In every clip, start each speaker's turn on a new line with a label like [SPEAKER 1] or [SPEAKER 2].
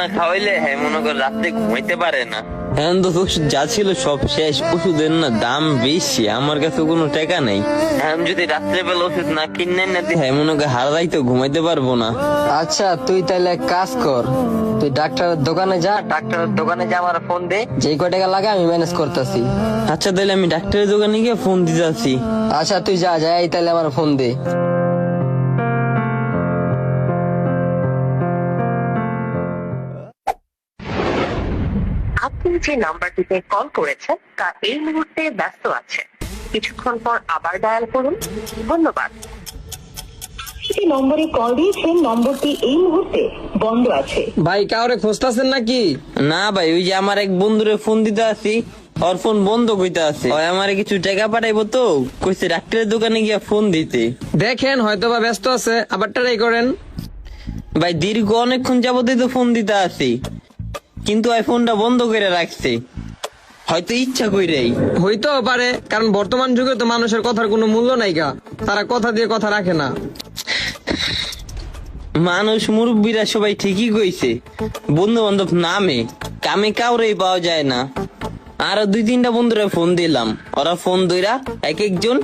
[SPEAKER 1] না খাওয়াইলে হ্যাঁ মনে কর রাত্রে ঘুমাইতে পারে না।
[SPEAKER 2] এখন তো ওষুধ যা ছিল সব শেষ, ওষুধের না দাম বেশি, আমার কাছে কোনো টাকা নেই।
[SPEAKER 1] এখন যদি রাত্রে বেলা ওষুধ না কিনে না দিই,
[SPEAKER 2] হ্যাঁ মনে কর হারাই তো ঘুমাইতে পারবো না।
[SPEAKER 3] আচ্ছা তুই তাহলে এক কাজ কর, তুই ডাক্তারের দোকানে যা, ডাক্তারের দোকানে যা আমার ফোন দে, যেই কয় টাকা লাগে আমি ম্যানেজ করতেছি।
[SPEAKER 2] আচ্ছা তাহলে আমি ডাক্তারের দোকানে গিয়ে ফোন দিতে আসি।
[SPEAKER 3] আচ্ছা তুই যা যাই তাহলে আমার ফোন দে।
[SPEAKER 4] আপনি যে নাম্বারটিতে কল করেছেন তা এই মুহূর্তে ব্যস্ত আছে, কিছুক্ষণ পর আবার ডায়াল করুন। ধন্যবাদ। যে নম্বরে কল দিয়েছেন নম্বরটি এই মুহূর্তে বন্ধ আছে।
[SPEAKER 3] ভাই কাউরে খুঁজতেছেন নাকি?
[SPEAKER 2] না ভাই, ওই যে আমার এক বন্ধুরে ফোন দিতে আসি, ওর ফোন বন্ধ কইতে আছে, ওই আমারে কিছু টাকা পাঠাইবো তো কইছে ডাক্তারের দোকানে গিয়া ফোন দিতে।
[SPEAKER 3] দেখেন হয়তো বা ব্যস্ত আছে, আবার ট্রাই করেন।
[SPEAKER 2] ভাই দীর্ঘ অনেকক্ষণ যাবতই তো ফোন দিতে আসি, কিন্তু ওই ফোনটা বন্ধ করে রাখছে, হয়তো ইচ্ছা কইরেই।
[SPEAKER 3] হইতেও পারে, কারণ বর্তমান যুগে তো মানুষের কথার কোনো মূল্য নাই গা, তারা কথা দিয়ে কথা রাখে না।
[SPEAKER 2] মানুষ মুরব্বীরা সবাই ঠিকই কইছে, বন্ধু বান্ধব নামে কামে কাউরেই পাওয়া যায় না। আরো 2-3টা বন্ধুরা ফোন দিলাম, ওরা ফোন দইরা এক একজন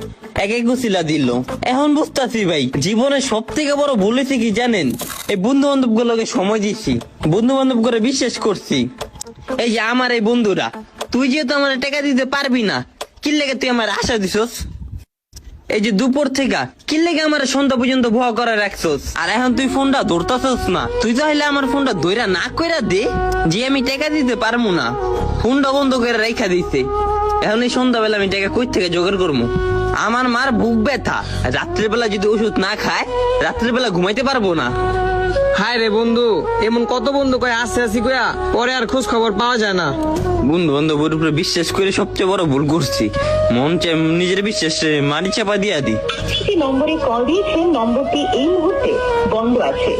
[SPEAKER 2] এক এক উছিলা দিল। এখন বুঝতাছি ভাই জীবনে সব থেকে বড় ভুল হয়েছে কি জানেন, এই বন্ধু বান্ধব গুলোকে সময় দিচ্ছি, বন্ধু বান্ধব করে বিশ্বাস করছি। এই যে আমার এই বন্ধুরা, তুই যেহেতু আমার টাকা দিতে পারবি না, কি লেগে তুই আমার আশা দিছস? এই যে দুপুর থেকে কি লেগে আমার সন্ধ্যা পর্যন্ত ভয় করে রাখছস, আর এখন তুই ফোনটা ধরতাছস না। তুই চাইলে আমার ফোনটা ধইরা না কইরা দে, যে আমি টাকা দিতে পারবো না, ফোনটা বন্ধ করে রেখা দিতে। এখন এই সন্ধ্যাবেলা আমি টাকা কই থেকে জোগাড় করবো? আমার মার বুক ব্যথা, রাত্রিবেলা যদি ওষুধ না খায় রাত্রিবেলা ঘুমাইতে পারবো না।
[SPEAKER 3] হায় রে বন্ধু, এমন কত বন্ধু কয় আছে আছি কয়া পরে আর খোঁজ খবর পাওয়া যায় না।
[SPEAKER 2] বন্ধু বান্ধবের উপরে বিশ্বাস করে সবচেয়ে বড় ভুল করছি, মন চাই নিজের বিশ্বাস মারি চাপা দিয়া দি।
[SPEAKER 4] যে নম্বরে কল দিয়েছেন নম্বরটি এই মুহূর্তে বন্ধ আছে।